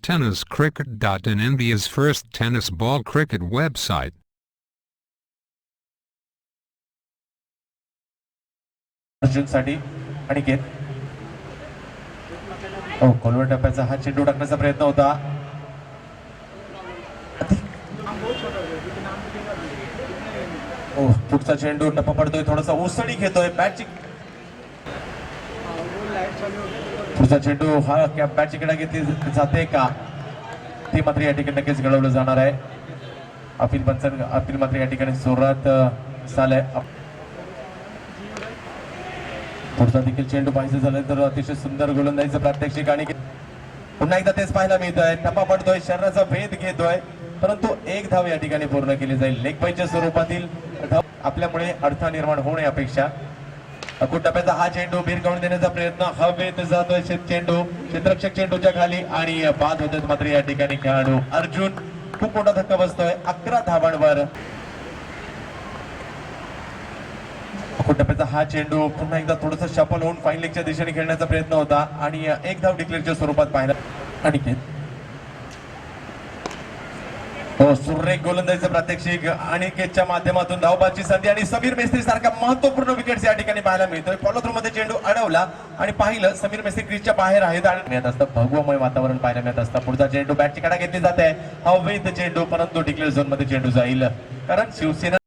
TennisCricket.in, India's first tennis ball cricket website. अर्जुनसाठी Aniket खोलवर टप्प्याचा हा चेंडू टाकण्याचा प्रयत्न होता. पुढचा चेंडू टप्पा पडतोय, थोडासा उसळी घेतोय बॅटची. पुढचा चेंडू हा बॅटची कडा घेतली जाते का ते मात्र या ठिकाणी नक्कीच घडवलं जाणार आहे. अपील मात्र या ठिकाणी जोरात झालंय. पुढचा देखील चेंडू पाहिजे झालं तर अतिशय सुंदर गोलंदाजीचं प्रात्यक्षिक आणि पुन्हा एकदा तेच पाहायला मिळतंय. टप्पा पडतोय, शरीराचा भेद घेतोय, परंतु एक धाव या ठिकाणी पूर्ण केली जाईल. लेग बायच्या स्वरूपातील धाव आपल्यामुळे अर्थ निर्माण होणे अपेक्षा. टप्प्याचा हा चेंडू भिरकावून देण्याचा प्रयत्न, हवेत जातोय चेंडू, क्षेत्ररक्षक चेंडूच्या खाली आणि बाद होत मात्र या ठिकाणी खेळाडू अर्जुन. खूप मोठा धक्का बसतोय 11 धावांवर. टप्प्याचा हा चेंडू पुन्हा एकदा थोडंसं शफल होऊन फाईन लेगच्या दिशेने खेळण्याचा प्रयत्न होता आणि एक धाव डिक्लेअरच्या स्वरूपात पाहिला. अनिकेत सुरेख गोलंदाजीचं प्रात्यक्षिक अनिकेतच्या माध्यमातून धावबाची संधी आणि समीर मेस्त्री सारखा महत्वपूर्ण विकेट्स या ठिकाणी पाहायला मिळतोय. फॉलो थ्रू मध्ये चेंडू अडवला आणि पाहिलं समीर मेस्त्री क्रीजच्या बाहेर आहेत आणि मिळत असतं भगवमय वातावरण पाहायला मिळत असतं. पुढचा चेंडू बॅटची कडा घेतली जाते, हवेत चेंडू, परंतु डिक्लेअर झोन मध्ये चेंडू जाईल कारण शिवसेना